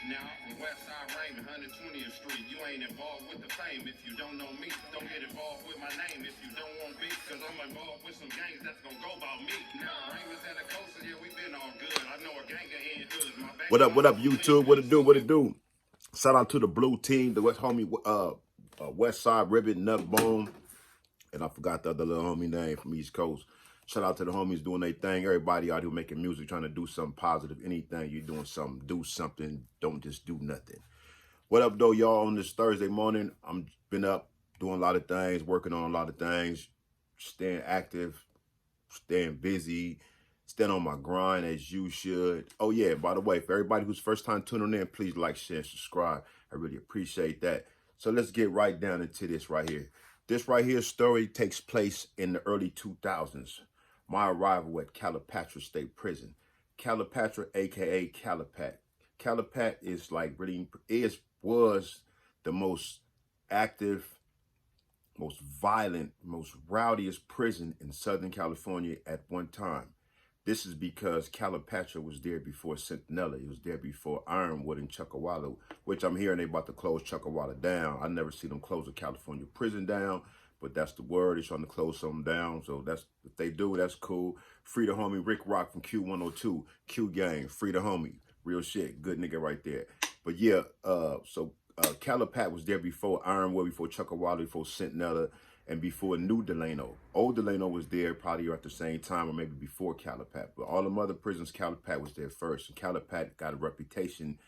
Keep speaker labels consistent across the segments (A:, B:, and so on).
A: Now I'm from Westside Raymond, 120th Street. You ain't involved with the fame. If you don't know me, don't get involved with my name. If you don't want beef, cause I'm involved with some gangs that's gonna go about me. Now Raymond's and the coast, yeah, we been all good. I know a gang of in hoods.
B: What up, YouTube? What it do? What it do? Shout out to the blue team, the West homie, West Side Ribbon, Nut Bone, and I forgot the other little homie name from East Coast. Shout out to the homies doing their thing. Everybody out here making music, trying to do something positive. Anything you're doing something, do something. Don't just do nothing. What up, though, y'all? On this Thursday morning, I'm been up doing a lot of things, working on a lot of things, staying active, staying busy, staying on my grind as you should. Oh, yeah, by the way, for everybody who's first time tuning in, please like, share, and subscribe. I really appreciate that. So let's get right down into this right here. This right here story takes place in the early 2000s. My arrival at Calipatria State Prison. Calipatria, a.k.a. Calipat. Calipat is like really, was the most active, most violent, most rowdiest prison in Southern California at one time. This is because Calipatria was there before Centinela. It was there before Ironwood and Chuckawalla, which I'm hearing they about to close Chuckawalla down. I never see them close a California prison down, but that's the word. They're trying to close something down. So that's, if they do, that's cool. Free the homie Rick Rock from Q102, Q Gang. Free the homie. Real shit. Good nigga right there. But yeah, Calipat was there before Ironwood, before Chuckawalla, before Centinela, and before New Delano. Old Delano was there probably at the same time or maybe before Calipat. But all the other prisons, Calipat was there first. And Calipat got a reputation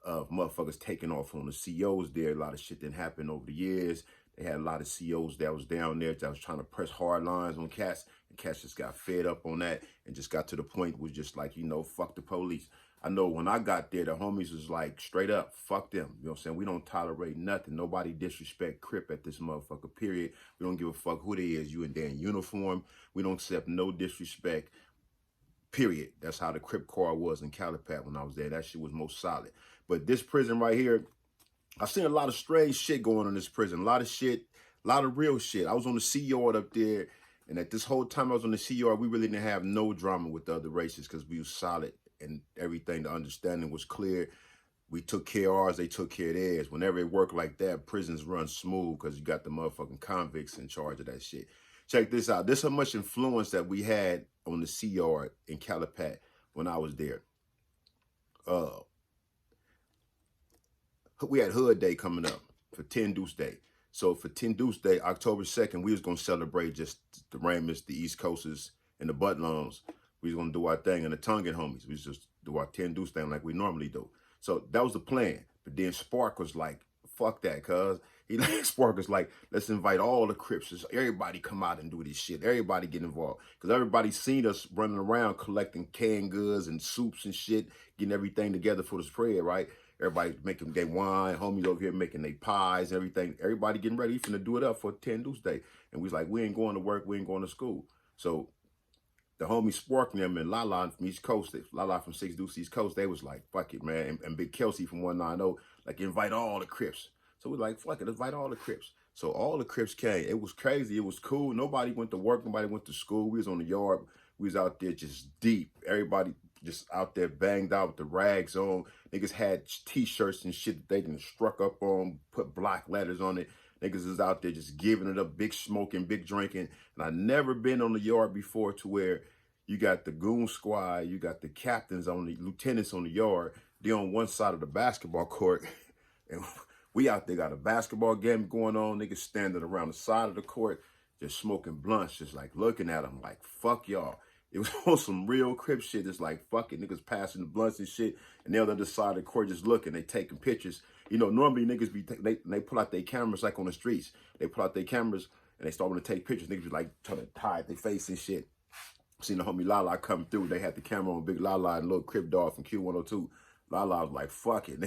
B: of motherfuckers taking off on the COs there. A lot of shit didn't happen over the years. They had a lot of COs that was down there that was trying to press hard lines on cats. And cats just got fed up on that and just got to the point was just like, you know, fuck the police. I know when I got there, the homies was like, straight up, fuck them. You know what I'm saying? We don't tolerate nothing. Nobody disrespect Crip at this motherfucker, period. We don't give a fuck who they is. You in their uniform. We don't accept no disrespect, period. That's how the Crip car was in Calipat when I was there. That shit was most solid. But this prison right here, I've seen a lot of strange shit going on in this prison. A lot of shit, a lot of real shit. I was on the C yard up there, and at this whole time I was on the C yard, we really didn't have no drama with the other races because we was solid and everything. The understanding was clear. We took care of ours, they took care of theirs. Whenever it worked like that, prisons run smooth because you got the motherfucking convicts in charge of that shit. Check this out. This is how much influence that we had on the C yard in Calipat when I was there. We had Hood Day coming up for 10 Deuce Day. So for 10 Deuce Day, October 2nd, we was going to celebrate just the Ramos, the East Coasters, and the Butlons. We was going to do our thing, and the Tongan homies. We was just do our 10 Deuce thing like we normally do. So that was the plan. But then Spark was like, fuck that, cuz. Spark was like, let's invite all the Crips. Everybody come out and do this shit. Everybody get involved. Because everybody seen us running around collecting canned goods and soups and shit, getting everything together for the spread, right? Everybody making their wine, homies over here making their pies, everything. Everybody getting ready, finna do it up for 10 Deuce Day. And we was like, we ain't going to work, we ain't going to school. So the homie Spark and them and Lala from East Coast, Lala from 6 Deuce East Coast, they was like, fuck it, man. And Big Kelsey from 190, like, invite all the Crips. So we like, fuck it, invite all the Crips. So all the Crips came. It was crazy. It was cool. Nobody went to work. Nobody went to school. We was on the yard. We was out there just deep. Everybody just out there banged out with the rags on. Niggas had T-shirts and shit that they done struck up on, put black letters on it. Niggas is out there just giving it up, big smoking, big drinking. And I never been on the yard before to where you got the goon squad, you got the captains on the lieutenants on the yard. They on one side of the basketball court. And we out there got a basketball game going on. Niggas standing around the side of the court, just smoking blunts, just like looking at them like, fuck y'all. It was on some real Crip shit. It's like, fuck it, niggas passing the blunts and shit. And they're on the other side of the court just looking. They taking pictures. You know, normally niggas be, they pull out their cameras like on the streets. They pull out their cameras and they start to take pictures. Niggas be like trying to hide their face and shit. Seen the homie Lala come through. They had the camera on Big Lala and little Crip dog from Q102. Lala was like, fuck it.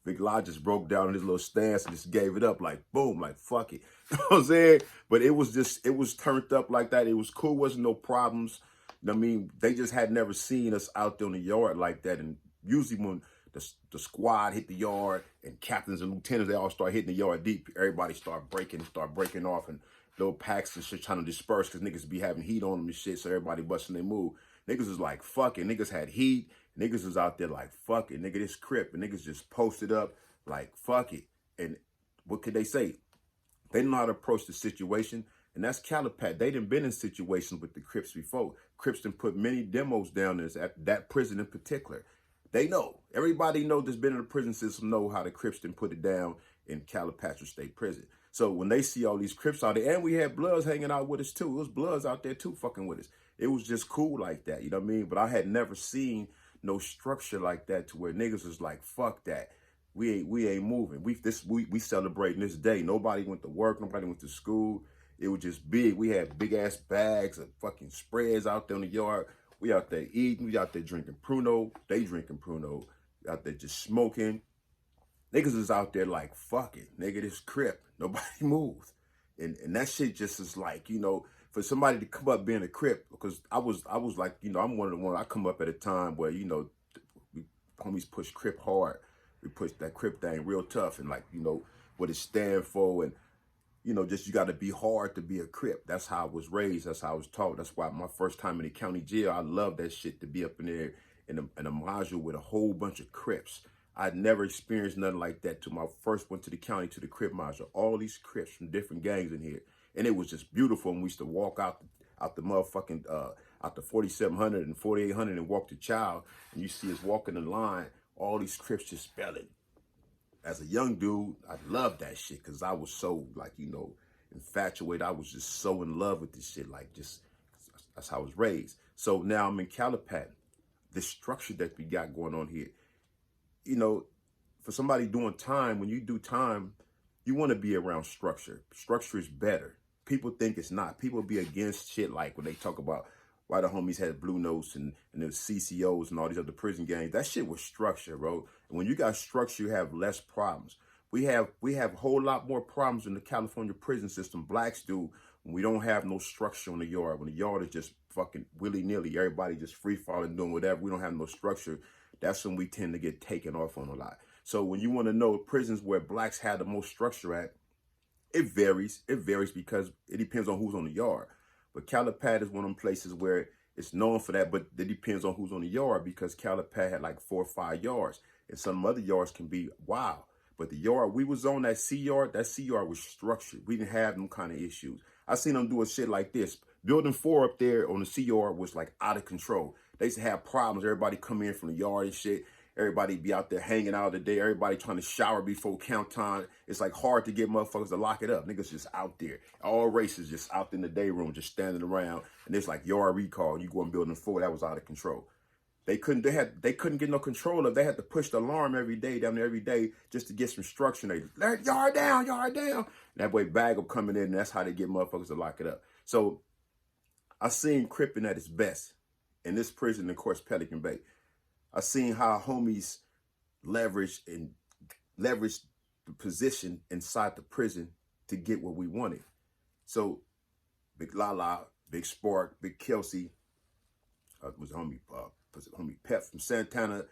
B: Big La just broke down in his little stance and just gave it up like, boom, like, fuck it. You know what I'm saying? But it was just, it was turned up like that. It was cool. Wasn't no problems. I mean, they just had never seen us out there in the yard like that. And usually when the squad hit the yard and captains and lieutenants, they all start hitting the yard deep. Everybody start breaking off and little packs and shit trying to disperse because niggas be having heat on them and shit. So everybody busting their move. Niggas was like, fuck it. Niggas had heat. Niggas was out there like, fuck it. Nigga, this Crip. And niggas just posted up like, fuck it. And what could they say? They know how to approach the situation. And that's Calipatria. They done been in situations with the Crips before. Crips done put many demos down at that prison in particular. They know. Everybody know that's been in the prison system know how the Crips done put it down in Calipatria State Prison. So when they see all these Crips out there, and we had Bloods hanging out with us too. It was Bloods out there too fucking with us. It was just cool like that, you know what I mean? But I had never seen no structure like that to where niggas was like, fuck that. We ain't moving. We celebrating this day. Nobody went to work, nobody went to school. It was just big. We had big ass bags of fucking spreads out there in the yard. We out there eating, we out there drinking Pruno. They drinking Pruno. Out there just smoking. Niggas is out there like, fuck it, nigga, this Crip. Nobody moves. And that shit just is like, you know, for somebody to come up being a Crip, because I was like, you know, I'm one of the ones, I come up at a time where, you know, we homies push Crip hard. We push that Crip thing real tough and like, you know, what it stand for and, you know, just you got to be hard to be a Crip. That's how I was raised. That's how I was taught. That's why my first time in the county jail, I love that shit to be up in there in a module with a whole bunch of Crips. I'd never experienced nothing like that till my first went to the county to the Crip module. All these Crips from different gangs in here. And it was just beautiful. And we used to walk out the motherfucking, out the 4700 and 4800 and walk to Child. And you see us walking the line, all these Crips just spelling. As a young dude, I loved that shit because I was so, like, you know, infatuated. I was just so in love with this shit. Like, just, that's how I was raised. So now I'm in Calipatria. The structure that we got going on here, you know, for somebody doing time, when you do time, you want to be around structure. Structure is better. People think it's not. People be against shit like when they talk about why the homies had Blue Notes and the CCOs and all these other prison gangs. That shit was structure, bro. And when you got structure, you have less problems. We have a whole lot more problems in the California prison system. Blacks do when we don't have no structure on the yard. When the yard is just fucking willy-nilly, everybody just free-falling, doing whatever. We don't have no structure. That's when we tend to get taken off on a lot. So when you want to know prisons where blacks have the most structure at, it varies. It varies because it depends on who's on the yard. But Calipatria is one of them places where it's known for that, but it depends on who's on the yard because Calipatria had like 4 or 5 yards. And some other yards can be wild. But the yard we was on, that C yard was structured. We didn't have them kind of issues. I seen them doing shit like this. Building 4 up there on the C yard was like out of control. They used to have problems. Everybody come in from the yard and shit. Everybody be out there hanging out today. Everybody trying to shower before count time. It's like hard to get motherfuckers to lock it up. Niggas just out there. All races just out in the day room, just standing around. And it's like yard recall. You go in building 4, that was out of control. They couldn't get no control of. They had to push the alarm every day, down there every day, just to get some structure. They let yard down, yard down. And that way bag will coming in, and that's how they get motherfuckers to lock it up. So I seen Crippin' at its best in this prison, of course, Pelican Bay. I seen how homies leveraged the position inside the prison to get what we wanted. So Big Lala, Big Spark, Big Kelsey, was homie Pep from Santana.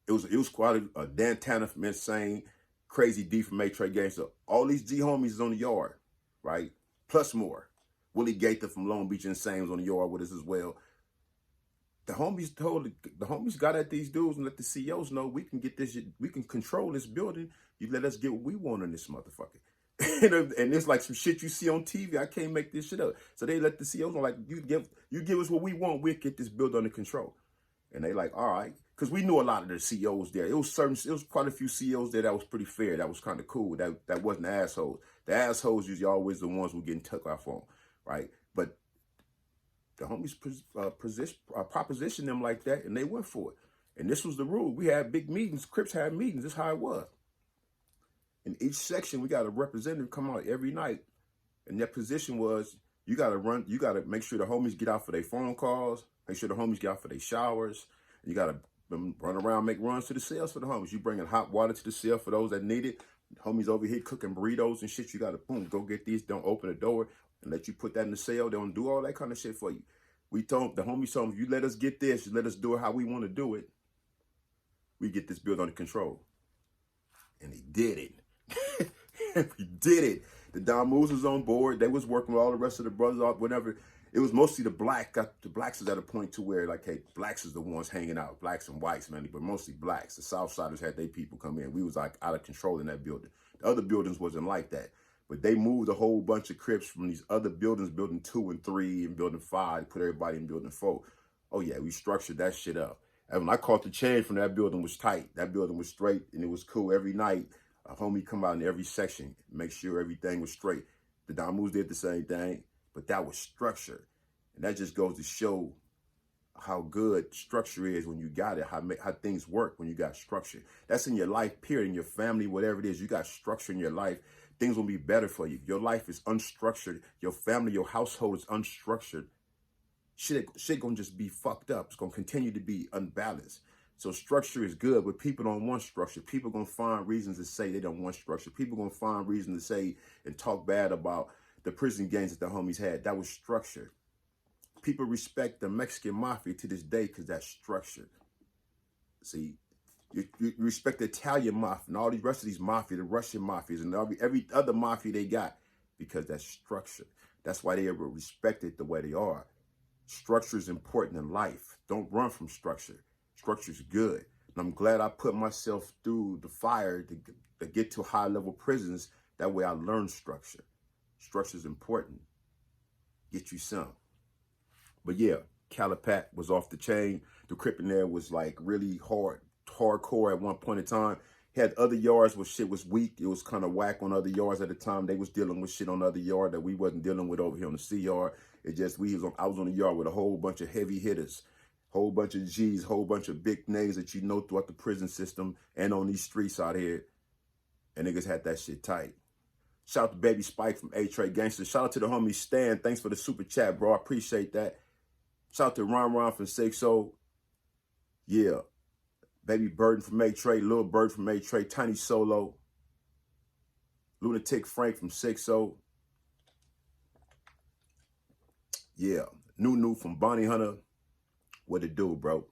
B: It was quite Dan Tanner from Insane, Crazy D from Matrix Games. So all these G homies is on the yard, right? Plus more. Willie Gaither from Long Beach Insane was on the yard with us as well. The homies got at these dudes and let the CEOs know we can get this, we can control this building. You let us get what we want in this motherfucker. And it's like some shit you see on TV. I can't make this shit up. So they let the CEOs know, like, you give us what we want, we'll get this building under control. And they like, all right. Because we knew a lot of the CEOs there. It was quite a few CEOs there that was pretty fair. That was kind of cool. That wasn't the assholes. The assholes usually always the ones who getting took off on, right? But the homies propositioned them like that, and they went for it. And this was the rule. We had big meetings. Crips had meetings. This is how it was. In each section, we got a representative come out every night. And their position was, you got to make sure the homies get out for their phone calls, make sure the homies get out for their showers. And you got to run around, make runs to the cells for the homies. You bringing hot water to the cell for those that need it. The homies over here cooking burritos and shit. You got to, boom, go get these. Don't open the door and let you put that in the cell. They don't do all that kind of shit for you. The homies told them, you let us get this, you let us do it how we want to do it, we get this build under control. And they did it. We did it. The Don Moose was on board. They was working with all the rest of the brothers, whatever. it was mostly the blacks is at a point to where like, hey, blacks is the ones hanging out, blacks and whites, man, but mostly blacks. The Southsiders had their people come in. We was like out of control in that building. The other buildings wasn't like that. But they moved a whole bunch of Crips from these other buildings, building 2 and 3 and building 5, put everybody in building 4. Oh yeah, we structured that shit up. And when I caught the change from that building was tight. That building was straight and it was cool. Every night, a homie come out in every section, make sure everything was straight. The Damus did the same thing, but that was structure. And that just goes to show how good structure is when you got it, how things work when you got structure. That's in your life, period, in your family, whatever it is, you got structure in your life, things will be better for you. Your life is unstructured. Your family, your household is unstructured. Shit gonna just be fucked up. It's gonna continue to be unbalanced. So structure is good, but people don't want structure. People gonna find reasons to say they don't want structure. People gonna find reasons to say and talk bad about the prison gangs that the homies had. That was structure. People respect the Mexican mafia to this day because that's structured. See, you respect the Italian mafia and all the rest of these mafia, the Russian mafias and every other mafia they got because that's structured. That's why they ever respected the way they are. Structure is important in life. Don't run from structure. Structure is good. And I'm glad I put myself through the fire to get to high-level prisons. That way I learned structure. Structure is important. Get you some. But yeah, Calipat was off the chain. The Crip in there was like really hardcore at one point in time. He had other yards where shit was weak. It was kind of whack on other yards at the time. They was dealing with shit on the other yard that we wasn't dealing with over here on the C yard. It just, I was on the yard with a whole bunch of heavy hitters, whole bunch of G's, whole bunch of big names that you know throughout the prison system and on these streets out here. And niggas had that shit tight. Shout out to Baby Spike from A-Trey Gangster. Shout out to the homie Stan. Thanks for the super chat, bro. I appreciate that. Shout out to Ron from 6-0. Yeah. Baby Burden from A-Trey. Lil Bird from A-Trey. Tiny Solo. Lunatic Frank from 6-0. Yeah. Nunu from Bonnie Hunter. What it do, bro?